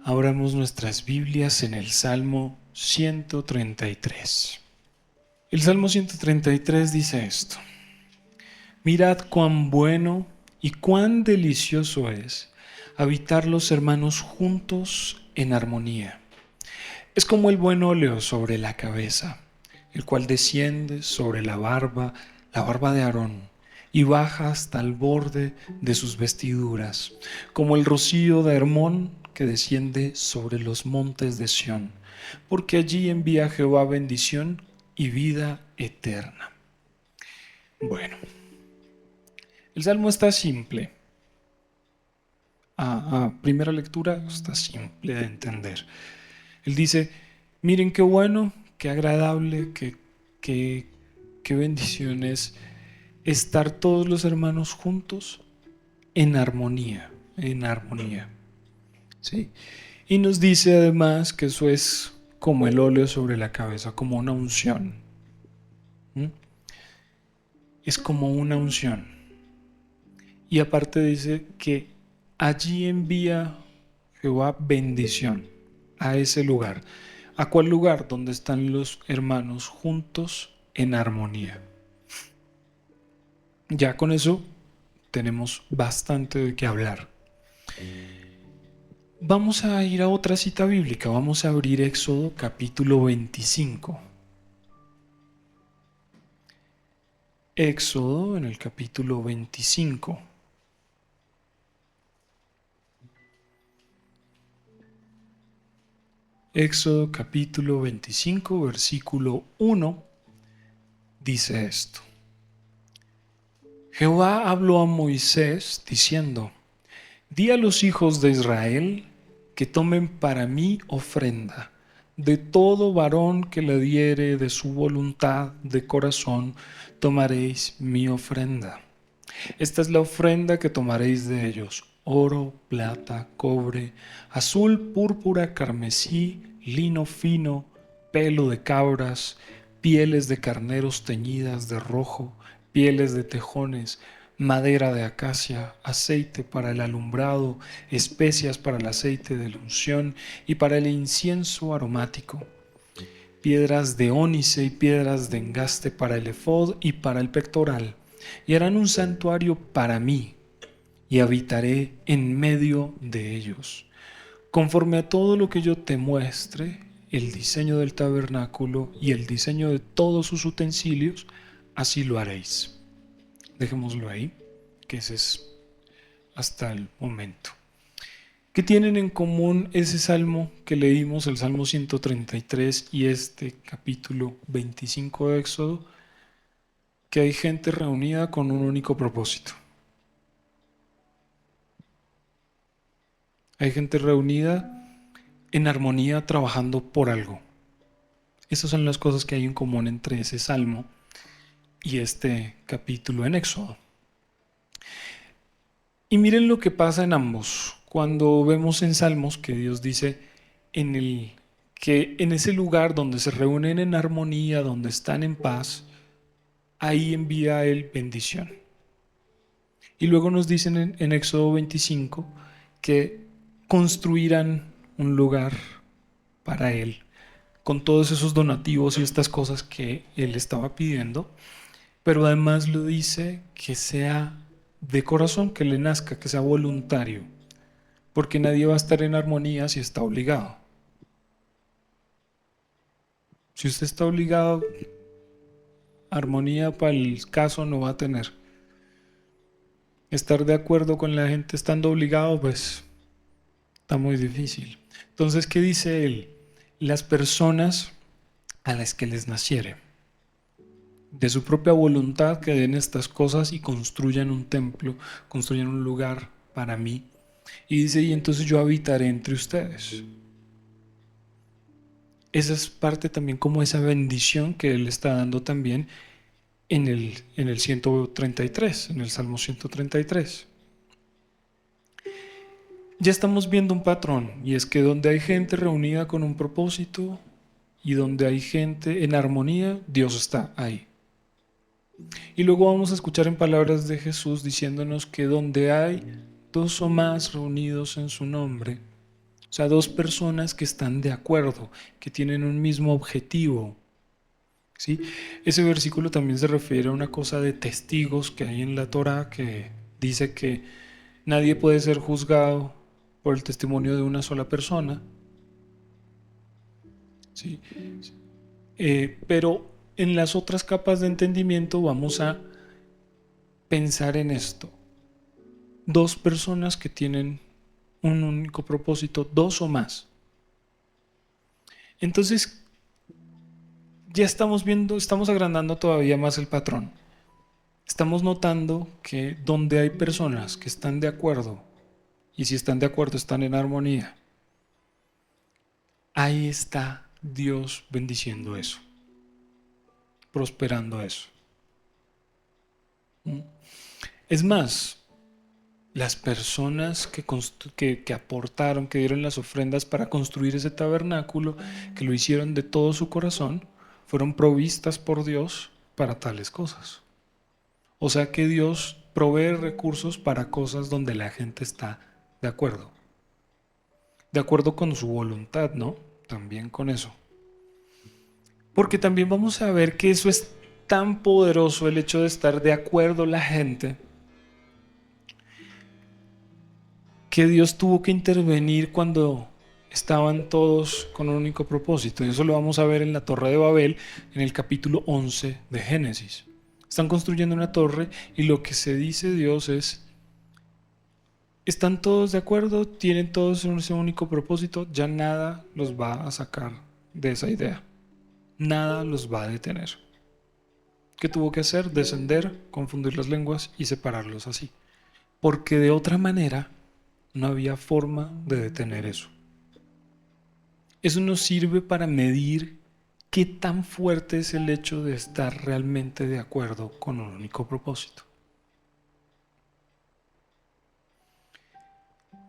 Abramos nuestras Biblias en el Salmo 133. El Salmo 133 dice esto: Mirad cuán bueno y cuán delicioso es habitar los hermanos juntos en armonía. Es como el buen óleo sobre la cabeza, el cual desciende sobre la barba de Aarón, y baja hasta el borde de sus vestiduras, como el rocío de Hermón que desciende sobre los montes de Sión, porque allí envía Jehová bendición y vida eterna. Bueno, el salmo está simple. Primera lectura está simple de entender. Él dice: miren qué bueno, qué agradable, qué bendición es estar todos los hermanos juntos en armonía, en armonía. ¿Sí? Y nos dice además que eso es como el óleo sobre la cabeza, como una unción. ¿Mm? Es como una unción. Y aparte dice que allí envía Jehová bendición a ese lugar. ¿A cuál lugar? Donde están los hermanos juntos en armonía. Ya con eso tenemos bastante de qué hablar. Vamos a ir a otra cita bíblica. Vamos a abrir Éxodo capítulo 25. Éxodo en el capítulo 25. Éxodo capítulo 25, versículo 1, dice esto: Jehová habló a Moisés diciendo: Di a los hijos de Israel que tomen para mí ofrenda. De todo varón que le diere de su voluntad de corazón, tomaréis mi ofrenda. Esta es la ofrenda que tomaréis de ellos: oro, plata, cobre, azul, púrpura, carmesí, lino fino, pelo de cabras, pieles de carneros teñidas de rojo, pieles de tejones, madera de acacia, aceite para el alumbrado, especias para el aceite de la unción y para el incienso aromático, piedras de ónice y piedras de engaste para el efod y para el pectoral, y harán un santuario para mí, y habitaré en medio de ellos. Conforme a todo lo que yo te muestre, el diseño del tabernáculo y el diseño de todos sus utensilios, así lo haréis. Dejémoslo ahí, que ese es hasta el momento. ¿Qué tienen en común ese salmo que leímos, el Salmo 133, y este capítulo 25 de Éxodo? Que hay gente reunida con un único propósito. Hay gente reunida en armonía trabajando por algo. Esas son las cosas que hay en común entre ese salmo y este capítulo en Éxodo. Y miren lo que pasa en ambos. Cuando vemos en Salmos que Dios dice que en ese lugar donde se reúnen en armonía, donde están en paz, ahí envía Él bendición. Y luego nos dicen en Éxodo 25 que construirán un lugar para Él, con todos esos donativos y estas cosas que Él estaba pidiendo, pero además lo dice que sea de corazón, que le nazca, que sea voluntario, porque nadie va a estar en armonía si está obligado. Si usted está obligado, armonía para el caso no va a tener. Estar de acuerdo con la gente estando obligado, pues está muy difícil. Entonces, ¿qué dice él? Las personas a las que les naciere de su propia voluntad que den estas cosas y construyan un templo, construyan un lugar para mí. Y dice: y entonces yo habitaré entre ustedes. Esa es parte también como esa bendición que Él está dando también en el 133, en el Salmo 133. Ya estamos viendo un patrón, y es que donde hay gente reunida con un propósito y donde hay gente en armonía, Dios está ahí. Y luego vamos a escuchar en palabras de Jesús diciéndonos que donde hay dos o más reunidos en su nombre, O sea, dos personas que están de acuerdo, que tienen un mismo objetivo. ¿Sí? Ese versículo también se refiere a una cosa de testigos que hay en la Torá que dice que nadie puede ser juzgado por el testimonio de una sola persona. ¿Sí? Pero en las otras capas de entendimiento vamos a pensar en esto. Dos personas que tienen un único propósito, dos o más. Entonces, ya estamos viendo, estamos agrandando todavía más el patrón. Estamos notando que donde hay personas que están de acuerdo, y si están de acuerdo están en armonía, ahí está Dios bendiciendo eso, prosperando eso. Es más, las personas que aportaron, que dieron las ofrendas para construir ese tabernáculo, que lo hicieron de todo su corazón, fueron provistas por Dios para tales cosas. O sea que Dios provee recursos para cosas donde la gente está de acuerdo con su voluntad, ¿no? También con eso. Porque también vamos a ver que eso es tan poderoso, el hecho de estar de acuerdo la gente, que Dios tuvo que intervenir cuando estaban todos con un único propósito. Y eso lo vamos a ver en la Torre de Babel, en el capítulo 11 de Génesis. Están construyendo una torre y lo que se dice Dios es, están todos de acuerdo, tienen todos ese único propósito, ya nada los va a sacar de esa idea. Nada los va a detener. ¿Qué tuvo que hacer? Descender, confundir las lenguas y separarlos así. Porque de otra manera no había forma de detener eso. Eso nos sirve para medir qué tan fuerte es el hecho de estar realmente de acuerdo con un único propósito.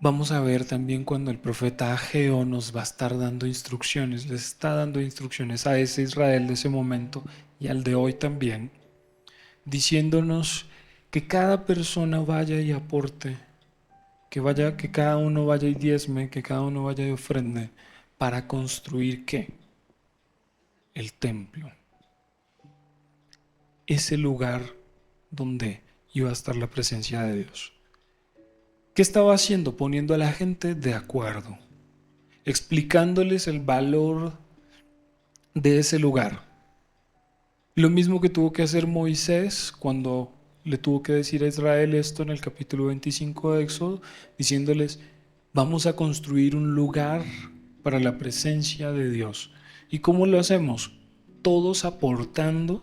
Vamos a ver también cuando el profeta Ageo nos va a estar dando instrucciones, les está dando instrucciones a ese Israel de ese momento y al de hoy también, diciéndonos que cada persona vaya y aporte, que cada uno vaya y diezme, que cada uno vaya y ofrende para construir ¿qué? El templo. Ese lugar donde iba a estar la presencia de Dios. ¿Qué estaba haciendo? Poniendo a la gente de acuerdo, explicándoles el valor de ese lugar. Lo mismo que tuvo que hacer Moisés cuando le tuvo que decir a Israel esto en el capítulo 25 de Éxodo, diciéndoles, vamos a construir un lugar para la presencia de Dios. ¿Y cómo lo hacemos? Todos aportando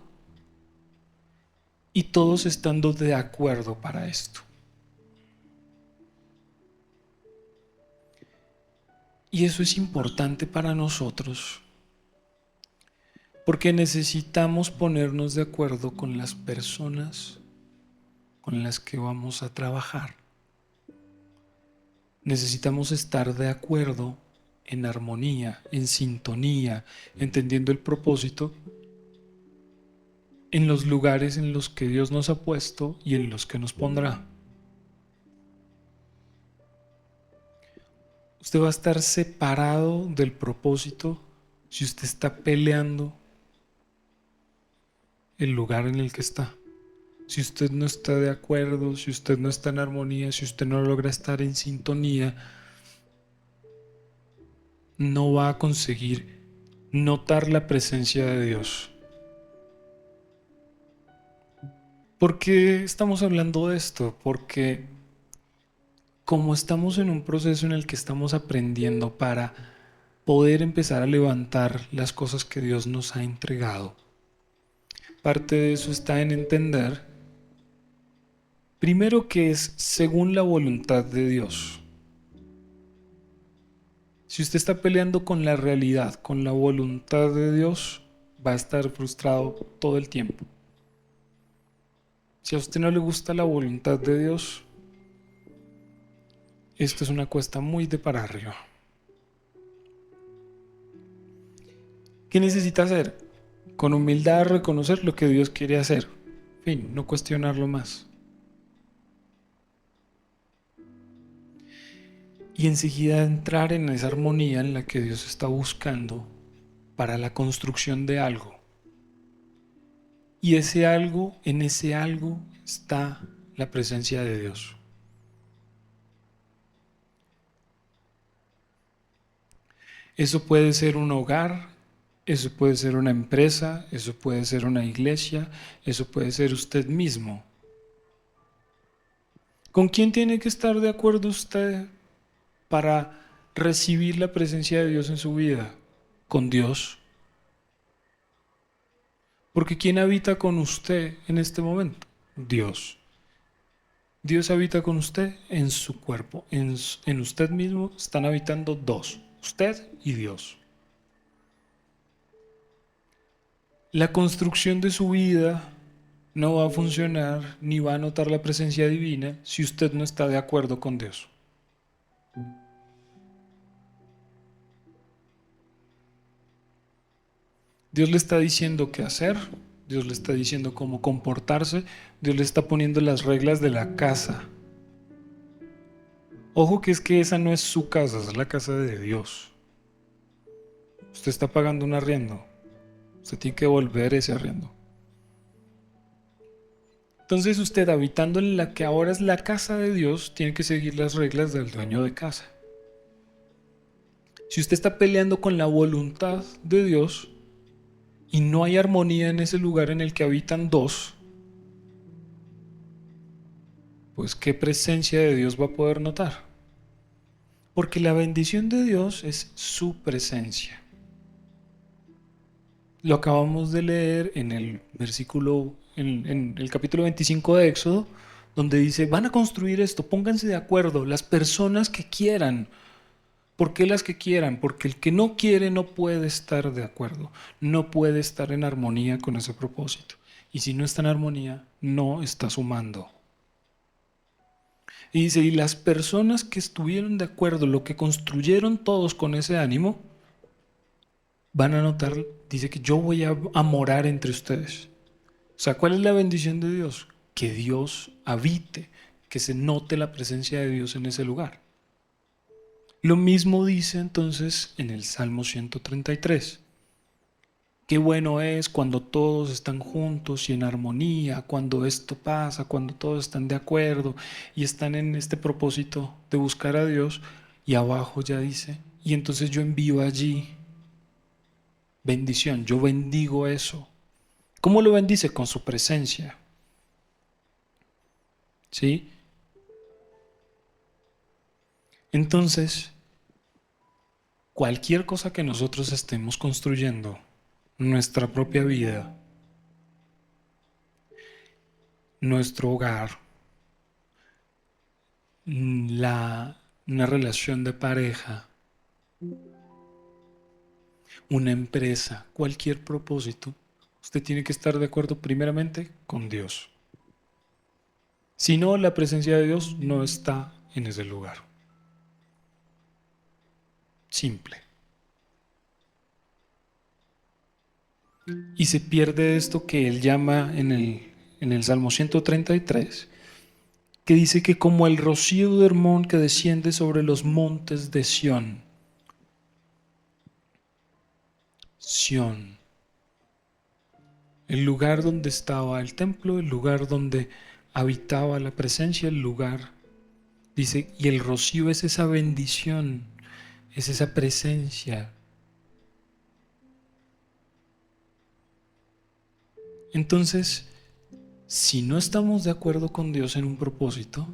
y todos estando de acuerdo para esto. Y eso es importante para nosotros porque necesitamos ponernos de acuerdo con las personas con las que vamos a trabajar. Necesitamos estar de acuerdo, en armonía, en sintonía, entendiendo el propósito en los lugares en los que Dios nos ha puesto y en los que nos pondrá. Usted va a estar separado del propósito si usted está peleando el lugar en el que está. Si usted no está de acuerdo, si usted no está en armonía, si usted no logra estar en sintonía, no va a conseguir notar la presencia de Dios. ¿Por qué estamos hablando de esto? Porque como estamos en un proceso en el que estamos aprendiendo para poder empezar a levantar las cosas que Dios nos ha entregado, parte de eso está en entender, primero, que es según la voluntad de Dios. Si usted está peleando con la realidad, con la voluntad de Dios, va a estar frustrado todo el tiempo. Si a usted no le gusta la voluntad de Dios, esto es una cuesta muy de para arriba. ¿Qué necesita hacer? Con humildad reconocer lo que Dios quiere hacer. Fin, no cuestionarlo más. y enseguida entrar en esa armonía en la que Dios está buscando para la construcción de algo. Y ese algo, en ese algo está la presencia de Dios. Eso puede ser un hogar, eso puede ser una empresa, eso puede ser una iglesia, eso puede ser usted mismo. ¿Con quién tiene que estar de acuerdo usted para recibir la presencia de Dios en su vida? Con Dios. Porque ¿quién habita con usted en este momento? Dios. Dios habita con usted en su cuerpo. En usted mismo están habitando dos, usted y Dios. La construcción de su vida no va a funcionar ni va a notar la presencia divina si usted no está de acuerdo con Dios. Dios le está diciendo qué hacer, Dios le está diciendo cómo comportarse, Dios le está poniendo las reglas de la casa. Ojo que es que esa no es su casa, es la casa de Dios. Usted está pagando un arriendo, usted tiene que devolver ese arriendo. Entonces usted, habitando en la que ahora es la casa de Dios, tiene que seguir las reglas del dueño de casa. Si usted está peleando con la voluntad de Dios y no hay armonía en ese lugar en el que habitan dos, pues ¿qué presencia de Dios va a poder notar? Porque la bendición de Dios es su presencia. Lo acabamos de leer en el versículo, en el capítulo 25 de Éxodo, donde dice, van a construir esto, pónganse de acuerdo, las personas que quieran. ¿Por qué las que quieran? Porque el que no quiere no puede estar de acuerdo, no puede estar en armonía con ese propósito. Y si no está en armonía, no está sumando. Y dice, y las personas que estuvieron de acuerdo, lo que construyeron todos con ese ánimo, van a notar, dice que yo voy a morar entre ustedes. O sea, ¿cuál es la bendición de Dios? Que Dios habite, que se note la presencia de Dios en ese lugar. Lo mismo dice entonces en el Salmo 133. Qué bueno es cuando todos están juntos y en armonía, cuando esto pasa, cuando todos están de acuerdo y están en este propósito de buscar a Dios. Y abajo ya dice, y entonces yo envío allí bendición, yo bendigo eso. ¿Cómo lo bendice? Con su presencia. ¿Sí? Entonces, cualquier cosa que nosotros estemos construyendo, nuestra propia vida, nuestro hogar, una relación de pareja, una empresa, cualquier propósito, usted tiene que estar de acuerdo primeramente con Dios. Si no, la presencia de Dios no está en ese lugar. Simple. Y se pierde esto que él llama en el Salmo 133, que dice que como el rocío de Hermón que desciende sobre los montes de Sión. Sión. El lugar donde estaba el templo, el lugar donde habitaba la presencia, el lugar. Dice, y el rocío es esa bendición, es esa presencia. Entonces, si no estamos de acuerdo con Dios en un propósito,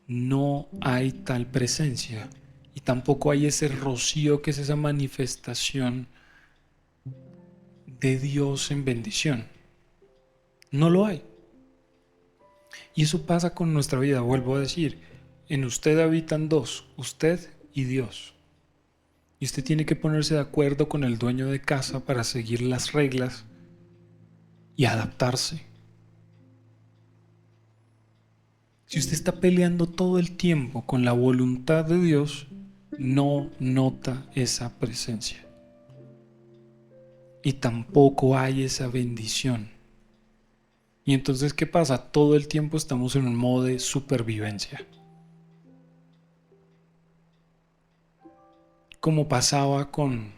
no hay tal presencia y tampoco hay ese rocío que es esa manifestación de Dios en bendición. No lo hay. Y eso pasa con nuestra vida, vuelvo a decir, en usted habitan dos, usted y Dios. Y usted tiene que ponerse de acuerdo con el dueño de casa para seguir las reglas y adaptarse. Si usted está peleando todo el tiempo con la voluntad de Dios, no nota esa presencia. Y tampoco hay esa bendición. Y entonces, ¿qué pasa? Todo el tiempo estamos en un modo de supervivencia. como pasaba con,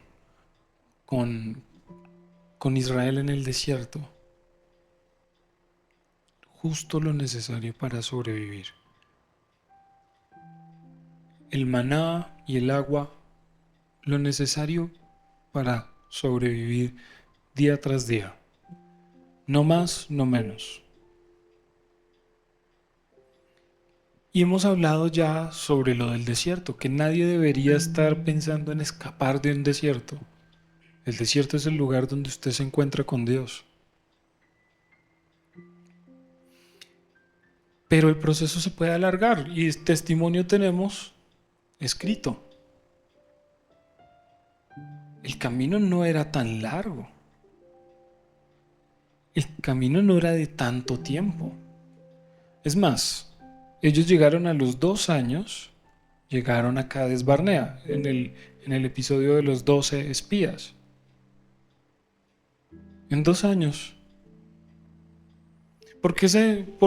con Israel en el desierto, justo lo necesario para sobrevivir. El maná y el agua, lo necesario para sobrevivir día tras día. No más, no menos. Y hemos hablado ya sobre lo del desierto, que nadie debería estar pensando en escapar de un desierto. El desierto es el lugar donde usted se encuentra con Dios. Pero el proceso se puede alargar y testimonio tenemos escrito. El camino no era tan largo. El camino no era de tanto tiempo. Es más, ellos llegaron a los 2 años, llegaron a Cades Barnea, en el episodio de los 12 espías. En 2 años. ¿Por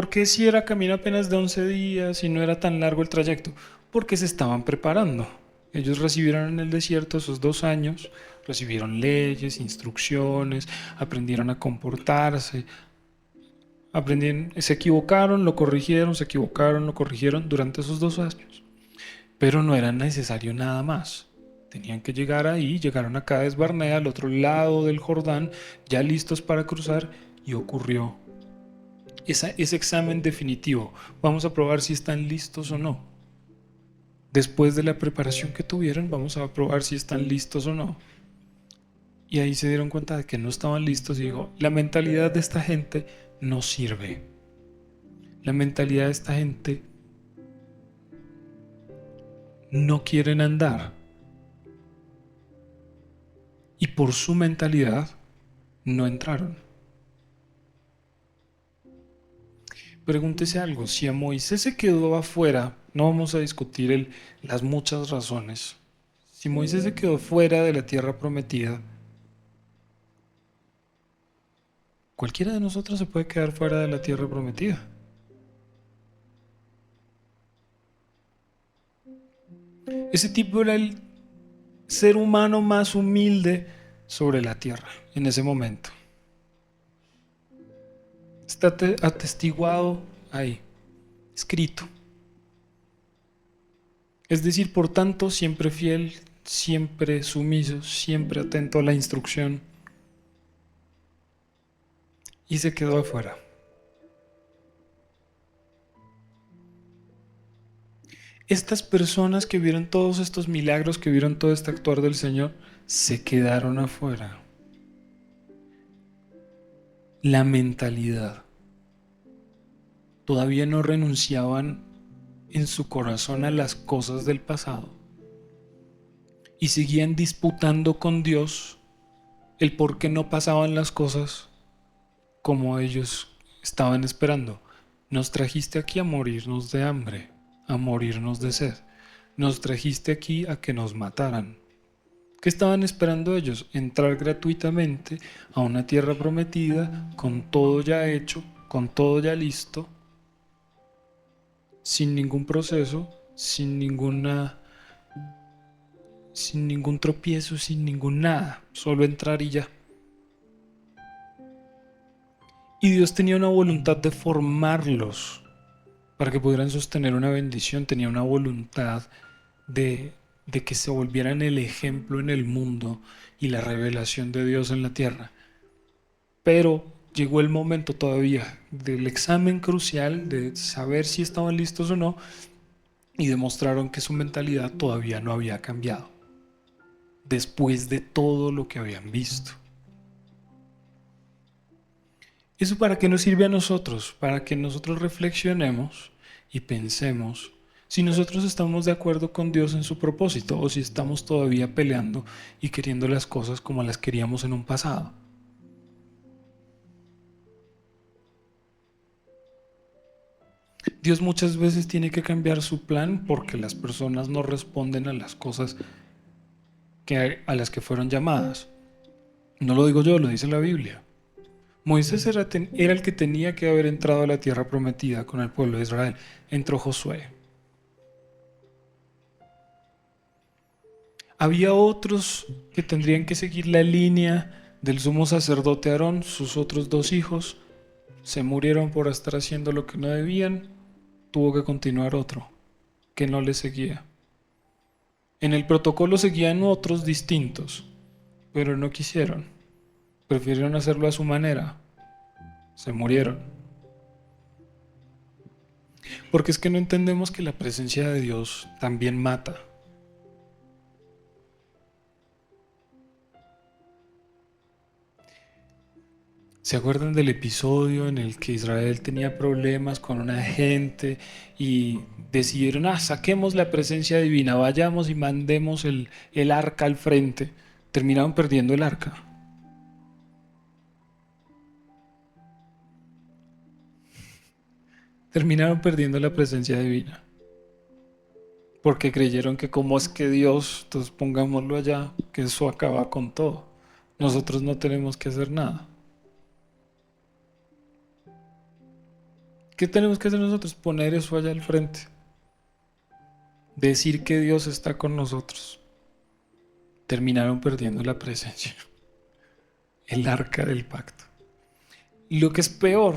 qué si era camino apenas de 11 días y no era tan largo el trayecto? Porque se estaban preparando. Ellos recibieron en el desierto esos 2 años, recibieron leyes, instrucciones, aprendieron a comportarse, se equivocaron, lo corrigieron, se equivocaron, lo corrigieron durante esos 2 años. Pero no era necesario nada más. Tenían que llegar ahí, llegaron a Cades Barnea, al otro lado del Jordán, ya listos para cruzar, y ocurrió ese examen definitivo. Vamos a probar si están listos o no. Después de la preparación que tuvieron, vamos a probar si están listos o no. Y ahí se dieron cuenta de que no estaban listos y dijo, la mentalidad de esta gente no sirve. La mentalidad de esta gente no quieren andar. Y por su mentalidad no entraron. Pregúntese algo, si a Moisés se quedó afuera, no vamos a discutir las muchas razones. Si Moisés se quedó fuera de la tierra prometida, cualquiera de nosotros se puede quedar fuera de la tierra prometida. Ese tipo era el ser humano más humilde sobre la tierra en ese momento. Está atestiguado ahí, escrito. Es decir, por tanto, siempre fiel, siempre sumiso, siempre atento a la instrucción. Y se quedó afuera. Estas personas que vieron todos estos milagros, que vieron todo este actuar del Señor, se quedaron afuera. La mentalidad. Todavía no renunciaban en su corazón a las cosas del pasado. Y seguían disputando con Dios el por qué no pasaban las cosas como ellos estaban esperando. Nos trajiste aquí a morirnos de hambre, a morirnos de sed. Nos trajiste aquí a que nos mataran. ¿Qué estaban esperando ellos? Entrar gratuitamente a una tierra prometida, con todo ya hecho, con todo ya listo, sin ningún proceso, sin ningún tropiezo, sin ningún nada, solo entrar y ya. Y Dios tenía una voluntad de formarlos para que pudieran sostener una bendición, tenía una voluntad de que se volvieran el ejemplo en el mundo y la revelación de Dios en la tierra. Pero llegó el momento todavía del examen crucial de saber si estaban listos o no, y demostraron que su mentalidad todavía no había cambiado después de todo lo que habían visto. ¿Eso para qué nos sirve a nosotros? Para que nosotros reflexionemos y pensemos si nosotros estamos de acuerdo con Dios en su propósito o si estamos todavía peleando y queriendo las cosas como las queríamos en un pasado. Dios muchas veces tiene que cambiar su plan porque las personas no responden a las cosas a las que fueron llamadas. No lo digo yo, lo dice la Biblia. Moisés era el que tenía que haber entrado a la tierra prometida con el pueblo de Israel. Entró Josué. Había otros que tendrían que seguir la línea del sumo sacerdote Aarón. Sus otros dos hijos se murieron por estar haciendo lo que no debían. Tuvo que continuar otro que no le seguía. En el protocolo seguían otros distintos, pero no quisieron. Prefirieron hacerlo a su manera. Se murieron. Porque es que no entendemos que la presencia de Dios también mata. ¿Se acuerdan del episodio en el que Israel tenía problemas con una gente y decidieron, saquemos la presencia divina, vayamos y mandemos el arca al frente? Terminaron perdiendo el arca. Terminaron perdiendo la presencia divina. Porque creyeron que como es que Dios, entonces pongámoslo allá, que eso acaba con todo. Nosotros no tenemos que hacer nada. ¿Qué tenemos que hacer nosotros? Poner eso allá al frente. Decir que Dios está con nosotros. Terminaron perdiendo la presencia. El arca del pacto. Y lo que es peor,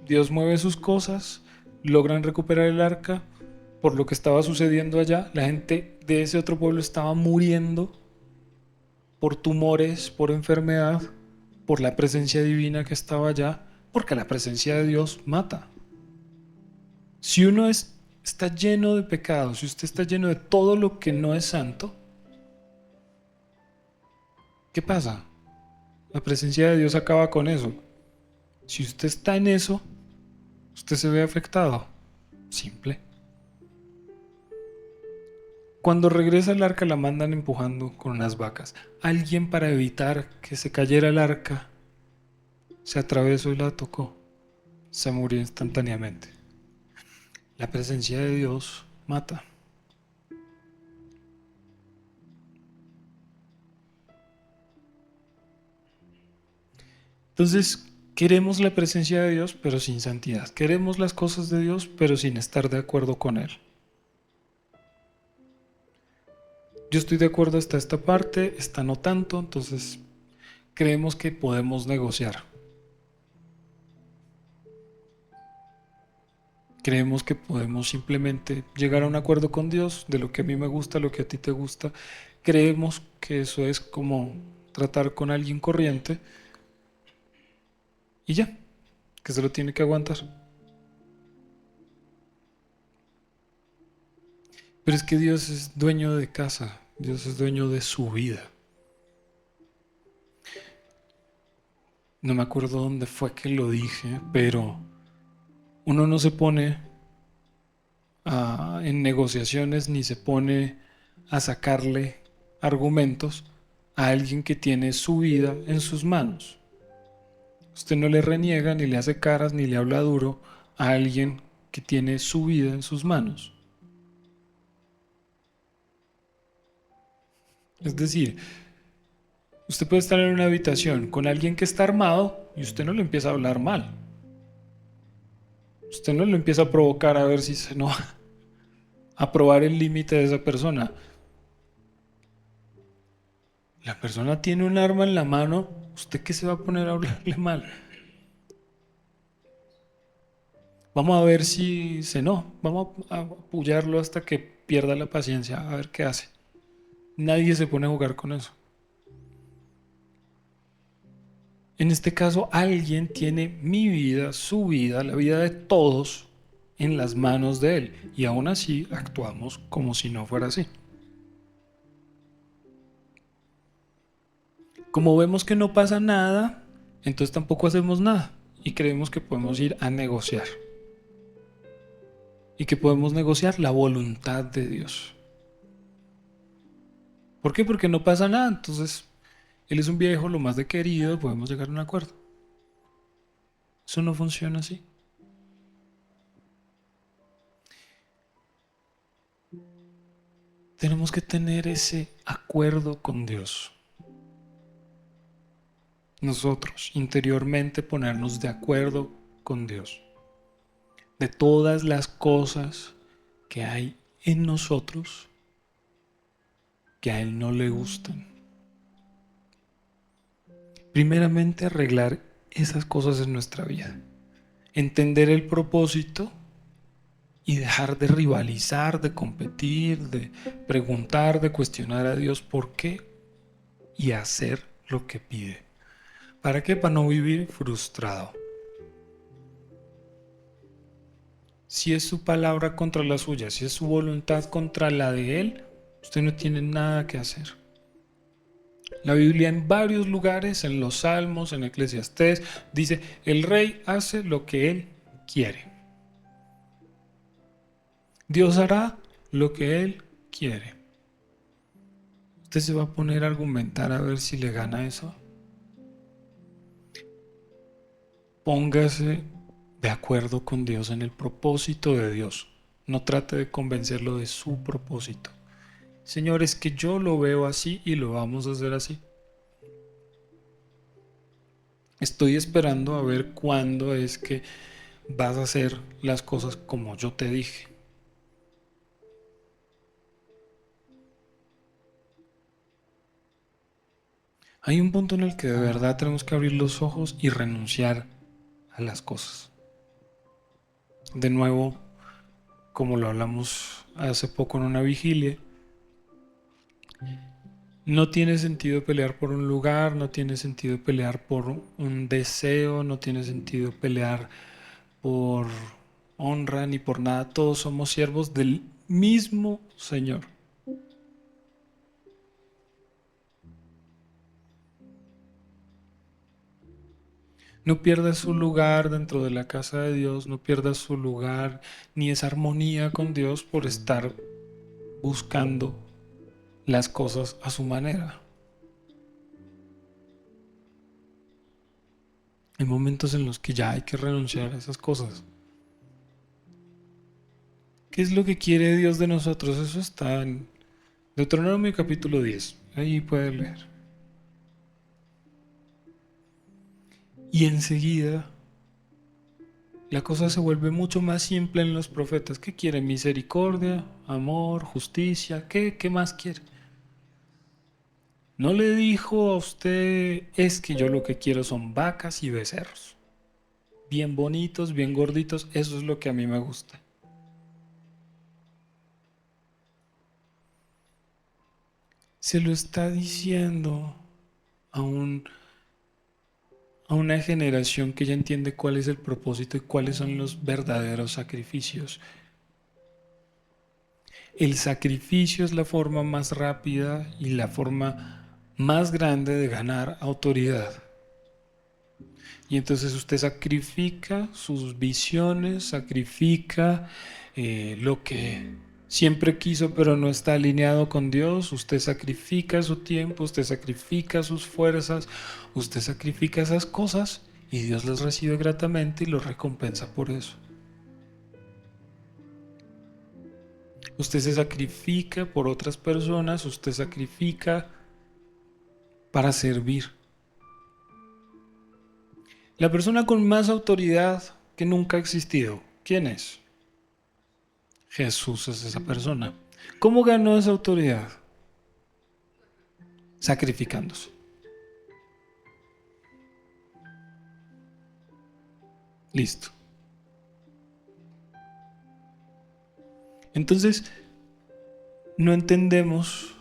Dios mueve sus cosas, logran recuperar el arca. Por lo que estaba sucediendo allá, la gente de ese otro pueblo estaba muriendo por tumores, por enfermedad, por la presencia divina que estaba allá, porque la presencia de Dios mata. Si uno está lleno de pecados, si usted está lleno de todo lo que no es santo, ¿qué pasa? La presencia de Dios acaba con eso. Si usted está en eso, usted se ve afectado. Simple. Cuando regresa el arca la mandan empujando con unas vacas. Alguien, para evitar que se cayera el arca, se atravesó y la tocó. Se murió instantáneamente. La presencia de Dios mata. Entonces, queremos la presencia de Dios, pero sin santidad. Queremos las cosas de Dios, pero sin estar de acuerdo con Él. Yo estoy de acuerdo hasta esta parte, esta no tanto, entonces creemos que podemos negociar. Creemos que podemos simplemente llegar a un acuerdo con Dios de lo que a mí me gusta, lo que a ti te gusta. Creemos que eso es como tratar con alguien corriente y ya, que se lo tiene que aguantar. Pero es que Dios es dueño de casa, Dios es dueño de su vida. No me acuerdo dónde fue que lo dije, pero uno no se pone en negociaciones ni se pone a sacarle argumentos a alguien que tiene su vida en sus manos. Usted no le reniega, ni le hace caras, ni le habla duro a alguien que tiene su vida en sus manos. Es decir, usted puede estar en una habitación con alguien que está armado y usted no le empieza a hablar mal. Usted no le empieza a provocar a ver si se no a probar el límite de esa persona. La persona tiene un arma en la mano, ¿usted qué se va a poner a hablarle mal? Vamos a ver si se no, vamos a apoyarlo hasta que pierda la paciencia, a ver qué hace. Nadie se pone a jugar con eso. En este caso, alguien tiene mi vida, su vida, la vida de todos en las manos de él. Y aún así actuamos como si no fuera así. Como vemos que no pasa nada, entonces tampoco hacemos nada. Y creemos que podemos ir a negociar. Y que podemos negociar la voluntad de Dios. ¿Por qué? Porque no pasa nada. Entonces, él es un viejo, lo más de querido, podemos llegar a un acuerdo. Eso no funciona así. Tenemos que tener ese acuerdo con Dios. Nosotros, interiormente, ponernos de acuerdo con Dios. De todas las cosas que hay en nosotros, que a Él no le gustan. Primeramente, arreglar esas cosas en nuestra vida. Entender el propósito y dejar de rivalizar, de competir, de preguntar, de cuestionar a Dios por qué y hacer lo que pide. ¿Para qué? Para no vivir frustrado. Si es su palabra contra la suya, si es su voluntad contra la de Él, usted no tiene nada que hacer. La Biblia en varios lugares, en los Salmos, en Eclesiastés, dice, el rey hace lo que Él quiere. Dios hará lo que Él quiere. ¿Usted se va a poner a argumentar a ver si le gana eso? Póngase de acuerdo con Dios en el propósito de Dios. No trate de convencerlo de su propósito. Señor, es que yo lo veo así y lo vamos a hacer así. Estoy esperando a ver cuándo es que vas a hacer las cosas como yo te dije. Hay un punto en el que de verdad tenemos que abrir los ojos y renunciar a las cosas. De nuevo, como lo hablamos hace poco en una vigilia, no tiene sentido pelear por un lugar, no tiene sentido pelear por un deseo, no tiene sentido pelear por honra ni por nada. Todos somos siervos del mismo Señor. No pierdas su lugar dentro de la casa de Dios, no pierdas su lugar ni esa armonía con Dios por estar buscando las cosas a su manera. Hay momentos en los que ya hay que renunciar a esas cosas. ¿Qué es lo que quiere Dios de nosotros? Eso está en Deuteronomio capítulo 10. Ahí puede leer. Y enseguida la cosa se vuelve mucho más simple en los profetas. ¿Qué quiere? Misericordia, amor, justicia. ¿Qué más quiere? No le dijo a usted, es que yo lo que quiero son vacas y becerros. Bien bonitos, bien gorditos, eso es lo que a mí me gusta. Se lo está diciendo a a una generación que ya entiende cuál es el propósito y cuáles son los verdaderos sacrificios. El sacrificio es la forma más rápida y la forma más grande de ganar autoridad. Y entonces usted sacrifica sus visiones, sacrifica lo que siempre quiso pero no está alineado con Dios. Usted sacrifica su tiempo, usted sacrifica sus fuerzas, usted sacrifica esas cosas y Dios las recibe gratamente y lo recompensa por eso. Usted se sacrifica por otras personas, usted sacrifica para servir. La persona con más autoridad que nunca ha existido, ¿quién es? Jesús es esa persona. ¿Cómo ganó esa autoridad? Sacrificándose. Listo. Entonces, no entendemos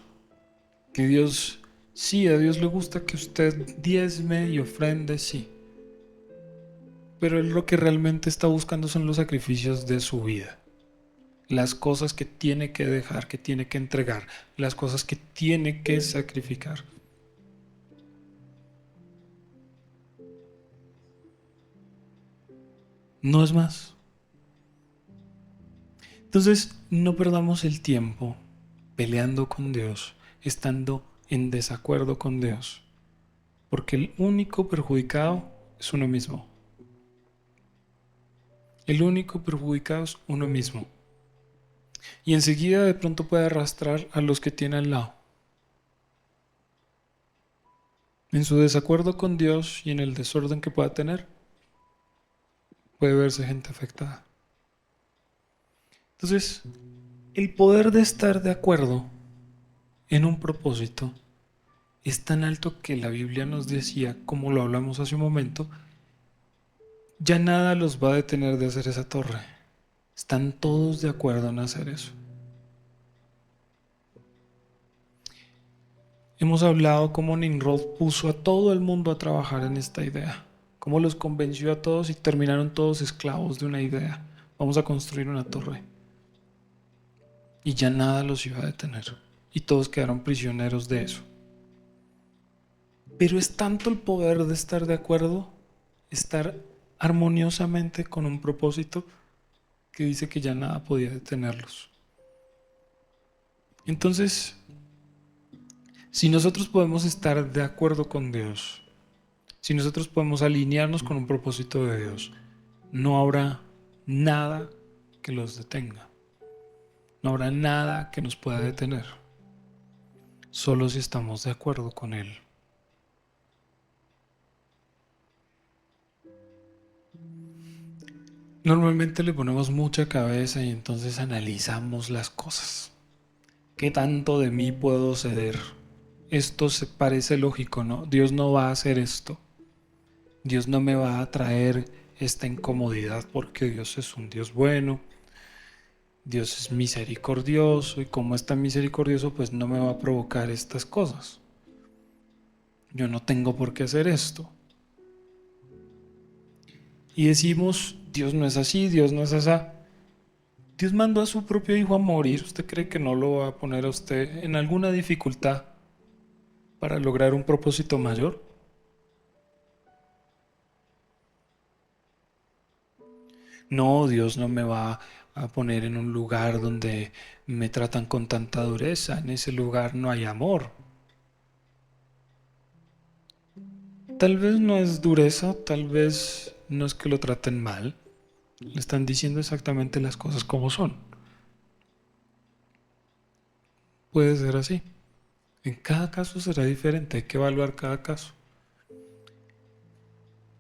que Dios, sí, a Dios le gusta que usted diezme y ofrende, sí. Pero Él lo que realmente está buscando son los sacrificios de su vida. Las cosas que tiene que dejar, que tiene que entregar, las cosas que tiene que sacrificar. No es más. Entonces, no perdamos el tiempo peleando con Dios, estando en desacuerdo con Dios, porque el único perjudicado es uno mismo. El único perjudicado es uno mismo. Y enseguida de pronto puede arrastrar a los que tiene al lado. En su desacuerdo con Dios y en el desorden que pueda tener, puede verse gente afectada. Entonces, el poder de estar de acuerdo en un propósito es tan alto que la Biblia nos decía, como lo hablamos hace un momento, ya nada los va a detener de hacer esa torre. Están todos de acuerdo en hacer eso. Hemos hablado cómo Nimrod puso a todo el mundo a trabajar en esta idea, cómo los convenció a todos y terminaron todos esclavos de una idea. Vamos a construir una torre. Y ya nada los iba a detener. Y todos quedaron prisioneros de eso. Pero es tanto el poder de estar de acuerdo, estar armoniosamente con un propósito, que dice que ya nada podía detenerlos. Entonces, si nosotros podemos estar de acuerdo con Dios, si nosotros podemos alinearnos con un propósito de Dios, no habrá nada que los detenga. No habrá nada que nos pueda detener. Solo si estamos de acuerdo con Él. Normalmente le ponemos mucha cabeza y entonces analizamos las cosas. ¿Qué tanto de mí puedo ceder? Esto se parece lógico, ¿no? Dios no va a hacer esto. Dios no me va a traer esta incomodidad porque Dios es un Dios bueno. Dios es misericordioso y como es tan misericordioso, pues no me va a provocar estas cosas. Yo no tengo por qué hacer esto. Y decimos, Dios no es así, Dios no es así. Dios mandó a su propio hijo a morir. ¿Usted cree que no lo va a poner a usted en alguna dificultad para lograr un propósito mayor? No, Dios no me va a poner en un lugar donde me tratan con tanta dureza. En ese lugar no hay amor. Tal vez no es dureza, tal vez no es que lo traten mal. Le están diciendo exactamente las cosas como son. Puede ser así. En cada caso será diferente, hay que evaluar cada caso.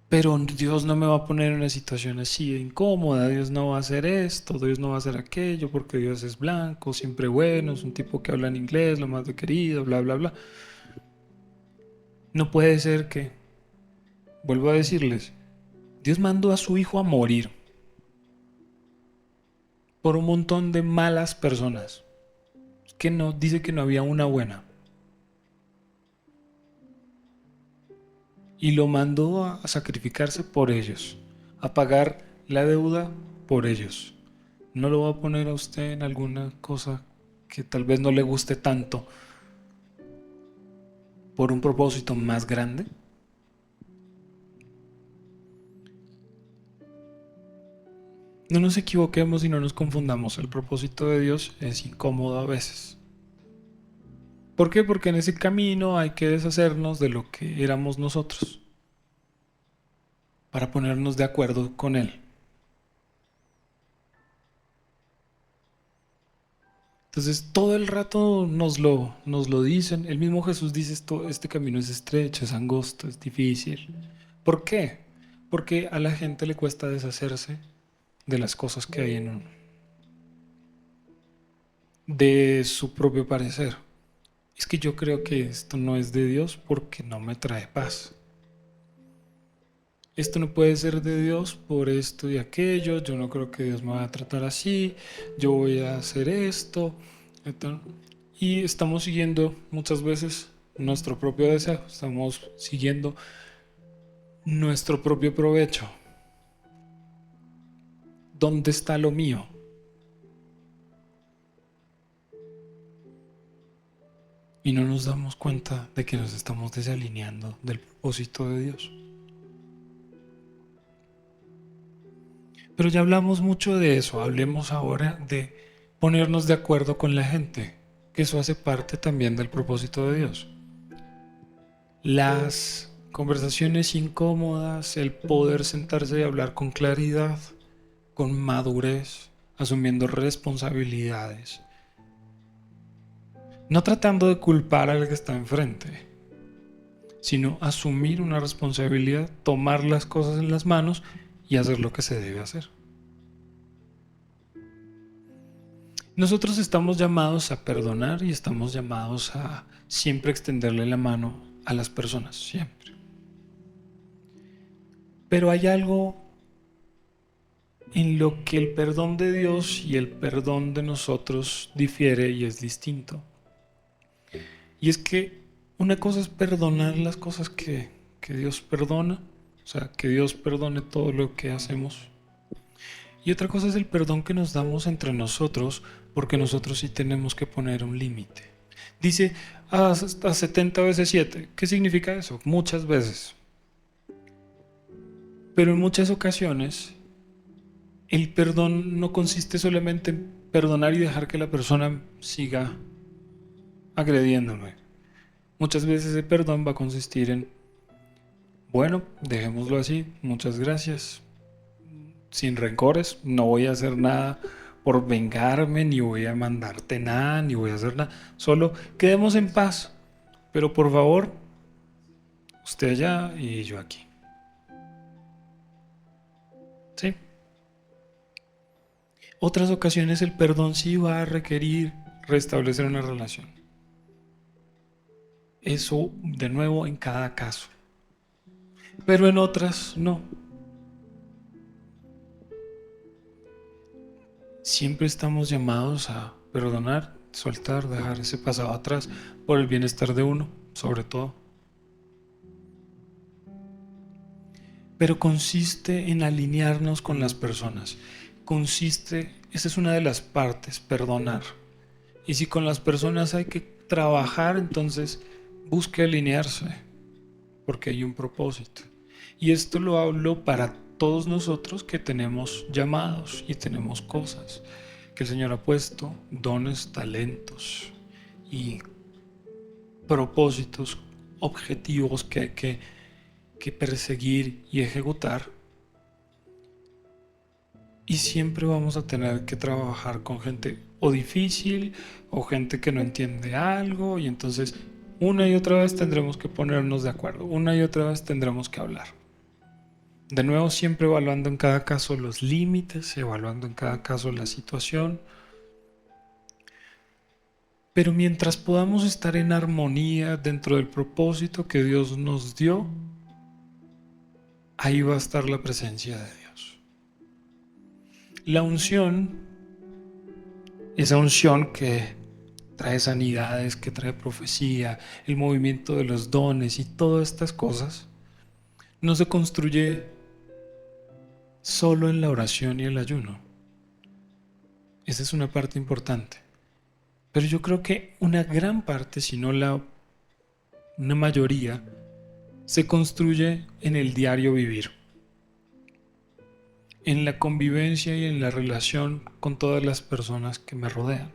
Pero Dios no me va a poner en una situación así de incómoda, Dios no va a hacer esto, Dios no va a hacer aquello, porque Dios es blanco, siempre bueno, es un tipo que habla en inglés, lo más de querido, bla, bla, bla. No puede ser que, vuelvo a decirles, Dios mandó a su hijo a morir por un montón de malas personas, que no dice que no había una buena. Y lo mandó a sacrificarse por ellos, a pagar la deuda por ellos. No lo va a poner a usted en alguna cosa que tal vez no le guste tanto por un propósito más grande. No nos equivoquemos y no nos confundamos. El propósito de Dios es incómodo a veces. ¿Por qué? Porque en ese camino hay que deshacernos de lo que éramos nosotros para ponernos de acuerdo con Él. Entonces todo el rato nos lo dicen. El mismo Jesús dice esto, este camino es estrecho, es angosto, es difícil. ¿Por qué? Porque a la gente le cuesta deshacerse de las cosas que hay en uno, de su propio parecer. Es que yo creo que esto no es de Dios porque no me trae paz. Esto no puede ser de Dios por esto y aquello. Yo no creo que Dios me va a tratar así. Yo voy a hacer esto. Y estamos siguiendo muchas veces nuestro propio deseo. Estamos siguiendo nuestro propio provecho. ¿Dónde está lo mío? Y no nos damos cuenta de que nos estamos desalineando del propósito de Dios. Pero ya hablamos mucho de eso, hablemos ahora de ponernos de acuerdo con la gente, que eso hace parte también del propósito de Dios. Las conversaciones incómodas, el poder sentarse y hablar con claridad, con madurez, asumiendo responsabilidades, no tratando de culpar al que está enfrente, sino asumir una responsabilidad, tomar las cosas en las manos y hacer lo que se debe hacer. Nosotros estamos llamados a perdonar y estamos llamados a siempre extenderle la mano a las personas, siempre. Pero hay algo en lo que el perdón de Dios y el perdón de nosotros difiere y es distinto. Y es que una cosa es perdonar las cosas que Dios perdona, o sea, que Dios perdone todo lo que hacemos. Y otra cosa es el perdón que nos damos entre nosotros, porque nosotros sí tenemos que poner un límite. Dice hasta 70 veces 7. ¿Qué significa eso? Muchas veces. Pero en muchas ocasiones el perdón no consiste solamente en perdonar y dejar que la persona siga agrediéndome. Muchas veces el perdón va a consistir en, bueno, dejémoslo así, muchas gracias, sin rencores, no voy a hacer nada por vengarme, ni voy a mandarte nada, ni voy a hacer nada, solo quedemos en paz, pero por favor, usted allá y yo aquí. ¿Sí? Otras ocasiones el perdón sí va a requerir restablecer una relación. Eso de nuevo en cada caso. Pero en otras no. Siempre estamos llamados a perdonar, soltar, dejar ese pasado atrás por el bienestar de uno, sobre todo. Pero consiste en alinearnos con las personas. Esa es una de las partes, perdonar. Y si con las personas hay que trabajar, entonces busque alinearse, porque hay un propósito. Y esto lo hablo para todos nosotros que tenemos llamados y tenemos cosas que el Señor ha puesto, dones, talentos y propósitos, objetivos que hay que perseguir y ejecutar. Y siempre vamos a tener que trabajar con gente o difícil o gente que no entiende algo, y entonces una y otra vez tendremos que ponernos de acuerdo, una y otra vez tendremos que hablar. De nuevo, siempre evaluando en cada caso los límites, evaluando en cada caso la situación. Pero mientras podamos estar en armonía dentro del propósito que Dios nos dio, ahí va a estar la presencia de Dios. La unción, esa unción que trae sanidades, que trae profecía, el movimiento de los dones y todas estas cosas, no se construye solo en la oración y el ayuno. Esa es una parte importante. Pero yo creo que una gran parte, si no una mayoría, se construye en el diario vivir, en la convivencia y en la relación con todas las personas que me rodean,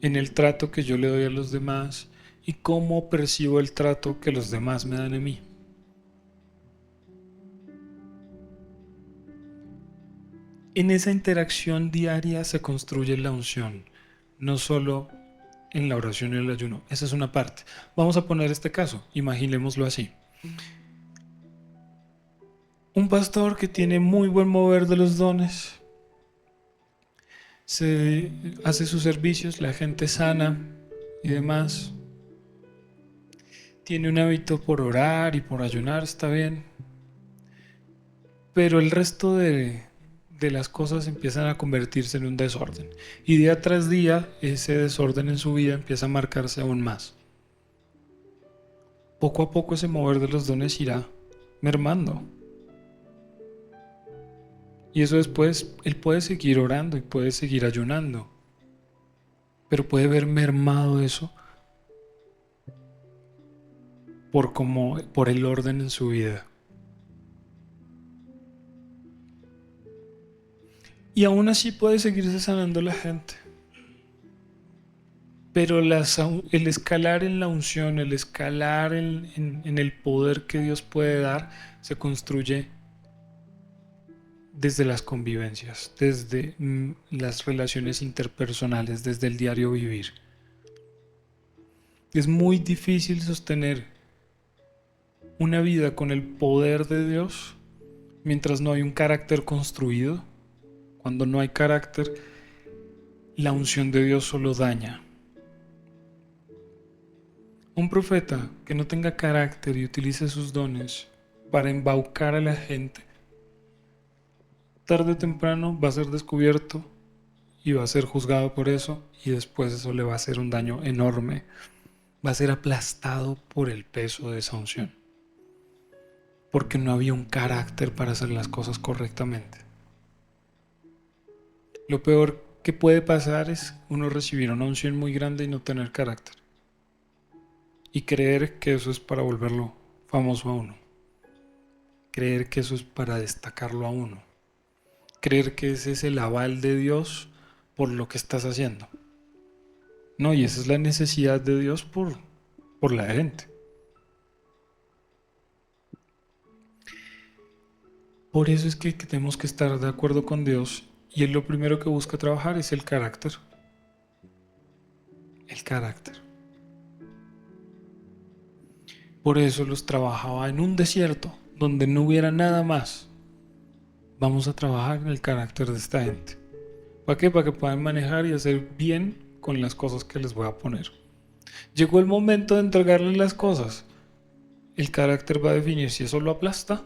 en el trato que yo le doy a los demás y cómo percibo el trato que los demás me dan a mí. En esa interacción diaria se construye la unción, no solo en la oración y el ayuno. Esa es una parte. Vamos a poner este caso, imaginémoslo así. Un pastor que tiene muy buen mover de los dones, hace sus servicios, la gente sana y demás. Tiene un hábito por orar y por ayunar, está bien. Pero el resto de las cosas empiezan a convertirse en un desorden. Y día tras día ese desorden en su vida empieza a marcarse aún más. Poco a poco ese mover de los dones irá mermando. Y eso después, él puede seguir orando y puede seguir ayunando, pero puede ver mermado eso por el orden en su vida. Y aún así puede seguirse sanando la gente. Pero el escalar en la unción, el escalar en el poder que Dios puede dar, se construye desde las convivencias, desde las relaciones interpersonales, desde el diario vivir. Es muy difícil sostener una vida con el poder de Dios mientras no hay un carácter construido. Cuando no hay carácter, la unción de Dios solo daña. Un profeta que no tenga carácter y utilice sus dones para embaucar a la gente, tarde o temprano va a ser descubierto y va a ser juzgado por eso, y después eso le va a hacer un daño enorme. Va a ser aplastado por el peso de esa unción, porque no había un carácter para hacer las cosas correctamente. Lo peor que puede pasar es uno recibir una unción muy grande y no tener carácter, y creer que eso es para volverlo famoso a uno, creer que eso es para destacarlo a uno, creer que ese es el aval de Dios por lo que estás haciendo. No, y esa es la necesidad de Dios por la gente. Por eso es que tenemos que estar de acuerdo con Dios, y Él lo primero que busca trabajar es el carácter. El carácter. Por eso los trabajaba en un desierto donde no hubiera nada más. Vamos a trabajar en el carácter de esta gente. ¿Para qué? Para que puedan manejar y hacer bien con las cosas que les voy a poner. Llegó el momento de entregarles las cosas. El carácter va a definir si eso lo aplasta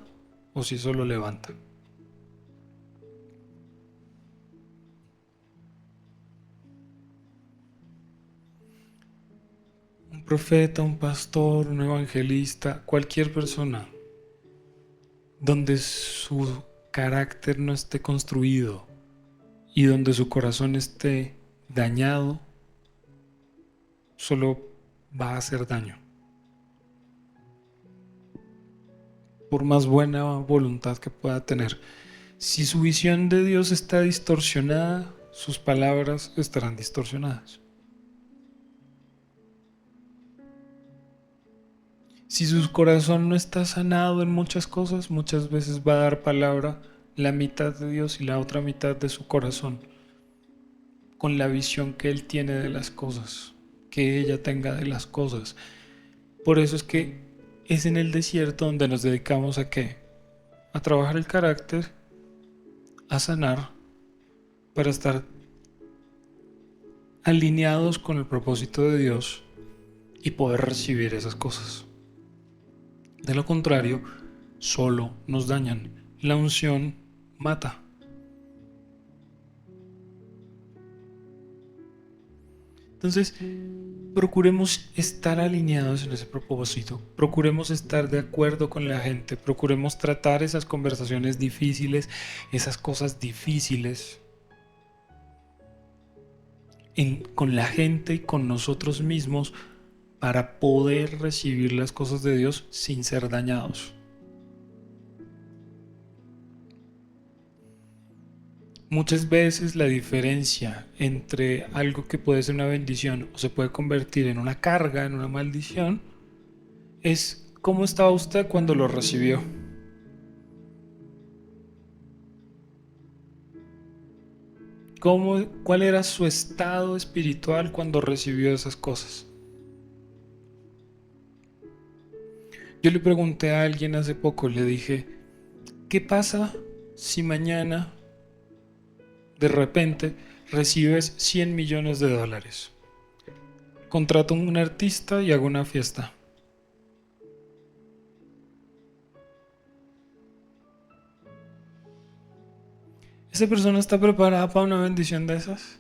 o si eso lo levanta. Un profeta, un pastor, un evangelista, cualquier persona donde su carácter no esté construido y donde su corazón esté dañado, solo va a hacer daño. Por más buena voluntad que pueda tener, si su visión de Dios está distorsionada, sus palabras estarán distorsionadas. Si su corazón no está sanado en muchas cosas, muchas veces va a dar palabra la mitad de Dios y la otra mitad de su corazón, con la visión que Él tiene de las cosas, que ella tenga de las cosas. Por eso es que es en el desierto donde nos dedicamos ¿a qué? A trabajar el carácter, a sanar, para estar alineados con el propósito de Dios y poder recibir esas cosas. De lo contrario, solo nos dañan. La unción mata. Entonces, procuremos estar alineados en ese propósito, procuremos estar de acuerdo con la gente, procuremos tratar esas conversaciones difíciles, esas cosas difíciles con la gente y con nosotros mismos para poder recibir las cosas de Dios sin ser dañados. Muchas veces la diferencia entre algo que puede ser una bendición o se puede convertir en una carga, en una maldición, es cómo estaba usted cuando lo recibió. ¿Cuál era su estado espiritual cuando recibió esas cosas? Yo le pregunté a alguien hace poco, le dije, ¿qué pasa si mañana de repente recibes 100 millones de dólares? Contrato a un artista y hago una fiesta. ¿Esa persona está preparada para una bendición de esas?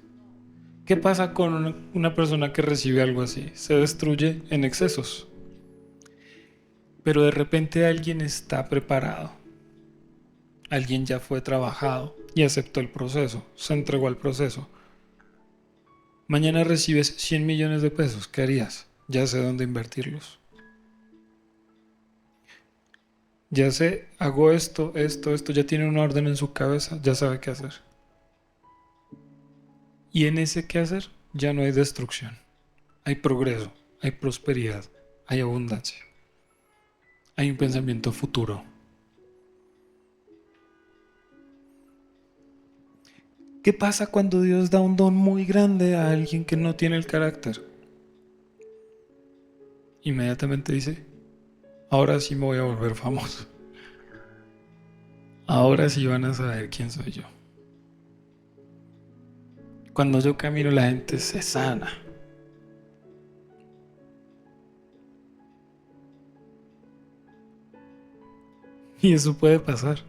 ¿Qué pasa con una persona que recibe algo así? Se destruye en excesos. Pero de repente alguien está preparado. Alguien ya fue trabajado y aceptó el proceso, se entregó al proceso. Mañana recibes 100 millones de pesos, ¿qué harías? Ya sé dónde invertirlos. Ya sé, hago esto, ya tiene un orden en su cabeza, ya sabe qué hacer. Y en ese qué hacer ya no hay destrucción, hay progreso, hay prosperidad, hay abundancia, hay un pensamiento futuro. ¿Qué pasa cuando Dios da un don muy grande a alguien que no tiene el carácter? Inmediatamente dice, ahora sí me voy a volver famoso. Ahora sí van a saber quién soy yo. Cuando yo camino la gente se sana. Y eso puede pasar.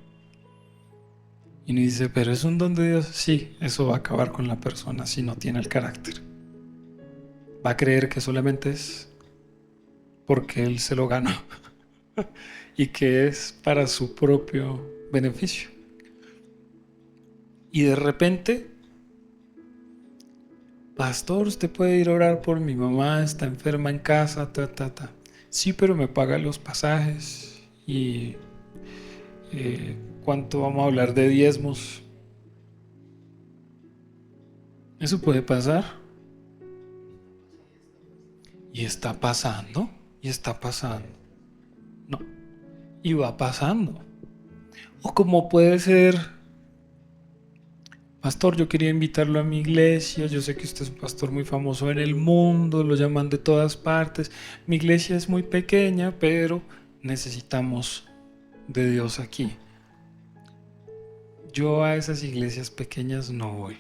Y uno dice, pero es un don de Dios. Sí, eso va a acabar con la persona si no tiene el carácter. Va a creer que solamente es porque él se lo ganó y que es para su propio beneficio. Y de repente, pastor, usted puede ir a orar por mi mamá, está enferma en casa, ta. Sí, pero me paga los pasajes y ¿cuánto vamos a hablar de diezmos? Eso puede pasar. Y está pasando, y está pasando. No, y va pasando. O como puede ser, pastor, yo quería invitarlo a mi iglesia, yo sé que usted es un pastor muy famoso en el mundo, lo llaman de todas partes. Mi iglesia es muy pequeña, pero necesitamos de Dios aquí. Yo a esas iglesias pequeñas no voy.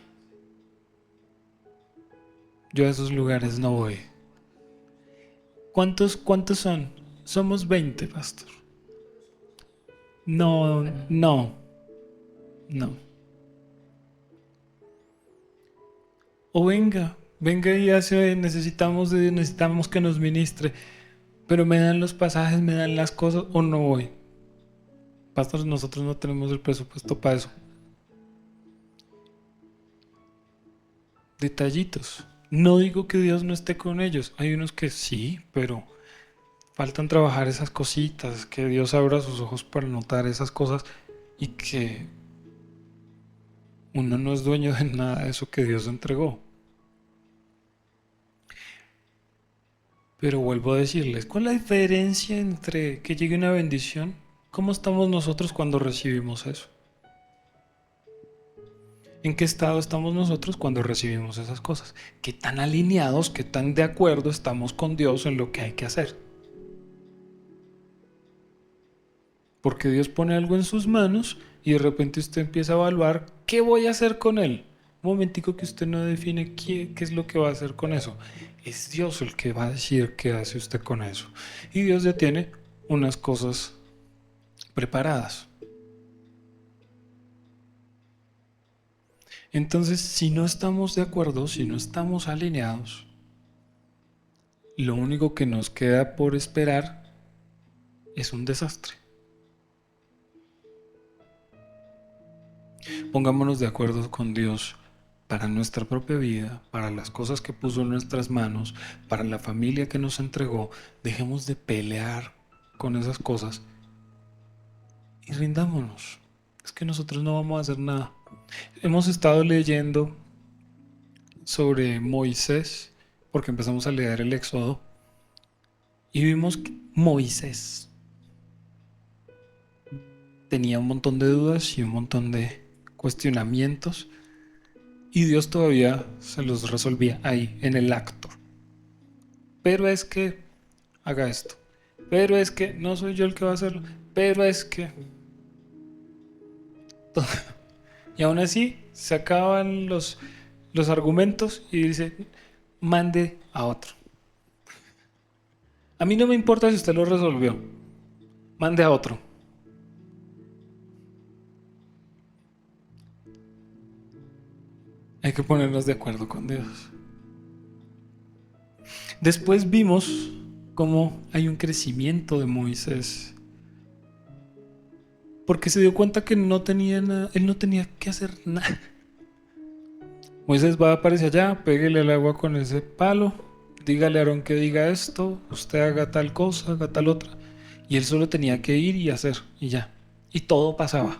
Yo a esos lugares no voy. ¿Cuántos son? Somos 20, pastor. No, no, no. O venga y hace, necesitamos que nos ministre, pero me dan los pasajes, me dan las cosas o no voy. Pastor, nosotros no tenemos el presupuesto para eso. Detallitos. No digo que Dios no esté con ellos. Hay unos que sí, pero faltan trabajar esas cositas, que Dios abra sus ojos para notar esas cosas y que uno no es dueño de nada de eso que Dios entregó. Pero vuelvo a decirles, ¿cuál es la diferencia entre que llegue una bendición? ¿Cómo estamos nosotros cuando recibimos eso? ¿En qué estado estamos nosotros cuando recibimos esas cosas? ¿Qué tan alineados, qué tan de acuerdo estamos con Dios en lo que hay que hacer? Porque Dios pone algo en sus manos y de repente usted empieza a evaluar qué voy a hacer con él. Un momentico que usted no define qué es lo que va a hacer con eso. Es Dios el que va a decir qué hace usted con eso. Y Dios ya tiene unas cosas preparadas. Entonces, si no estamos de acuerdo, si no estamos alineados, lo único que nos queda por esperar es un desastre. Pongámonos de acuerdo con Dios para nuestra propia vida, para las cosas que puso en nuestras manos, para la familia que nos entregó. Dejemos de pelear con esas cosas y rindámonos. Es que nosotros no vamos a hacer nada. Hemos estado leyendo sobre Moisés, porque empezamos a leer el Éxodo, y vimos que Moisés tenía un montón de dudas y un montón de cuestionamientos, y Dios todavía se los resolvía ahí, en el acto. Pero es que haga esto, pero es que no soy yo el que va a hacerlo, pero es que... Y aún así se acaban los argumentos y dice, mande a otro. A mí no me importa si usted lo resolvió, mande a otro. Hay que ponernos de acuerdo con Dios. Después vimos cómo hay un crecimiento de Moisés, porque se dio cuenta que no tenía nada, él no tenía que hacer nada. Moisés va a aparecer allá, péguele el agua con ese palo, dígale a Aarón que diga esto, usted haga tal cosa, haga tal otra. Y él solo tenía que ir y hacer, y ya. Y todo pasaba.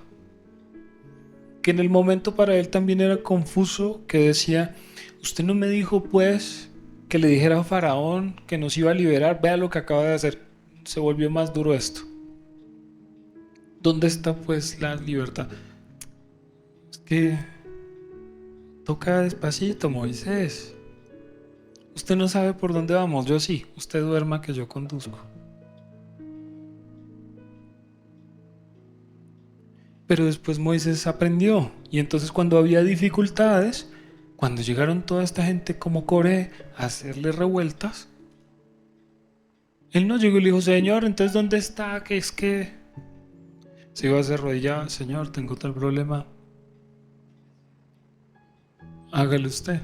Que en el momento para él también era confuso, que decía, usted no me dijo pues que le dijera a Faraón que nos iba a liberar, vea lo que acaba de hacer. Se volvió más duro esto. ¿Dónde está pues la libertad? Es que toca despacito, Moisés. Usted no sabe por dónde vamos, yo sí. Usted duerma que yo conduzco. Pero después Moisés aprendió. Y entonces cuando había dificultades, Cuando llegaron toda esta gente como Coré a hacerle revueltas, él no llegó y le dijo, Señor, entonces ¿dónde está? Que es que se iba a hacer rodilla, Señor, tengo tal problema. Hágale usted.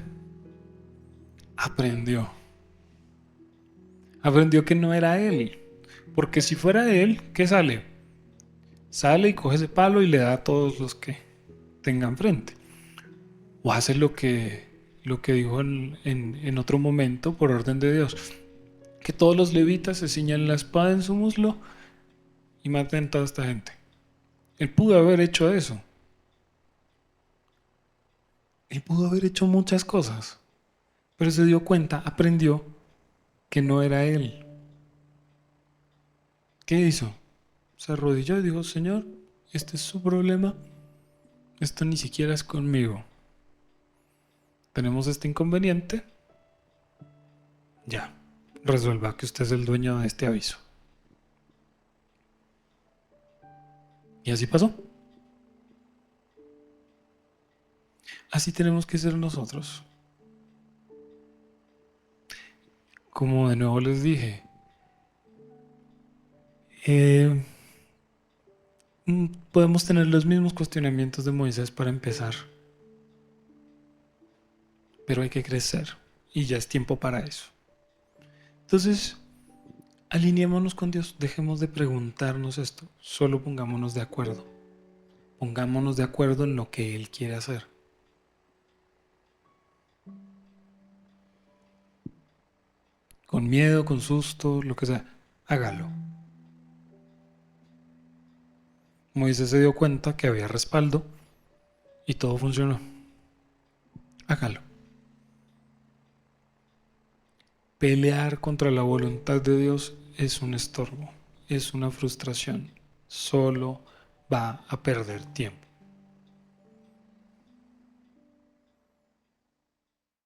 Aprendió. Aprendió que no era él. Porque si fuera él, ¿qué sale? Sale y coge ese palo y le da a todos los que tengan frente. O hace lo que dijo en otro momento por orden de Dios. Que todos los levitas se ciñan la espada en su muslo y maten a toda esta gente. Él pudo haber hecho eso. Él pudo haber hecho muchas cosas. Pero se dio cuenta, aprendió que no era él. ¿Qué hizo? Se arrodilló y dijo, Señor, este es su problema. Esto ni siquiera es conmigo. Tenemos este inconveniente. Ya, resuelva que usted es el dueño de este aviso. Y así pasó. Así tenemos que ser nosotros. Como de nuevo les dije, podemos tener los mismos cuestionamientos de Moisés para empezar, pero hay que crecer y ya es tiempo para eso. Entonces, alineémonos con Dios, dejemos de preguntarnos esto, solo pongámonos de acuerdo. Pongámonos de acuerdo en lo que Él quiere hacer. Con miedo, con susto, lo que sea, hágalo. Moisés se dio cuenta que había respaldo y todo funcionó. Hágalo. Pelear contra la voluntad de Dios es un estorbo, es una frustración. Solo va a perder tiempo.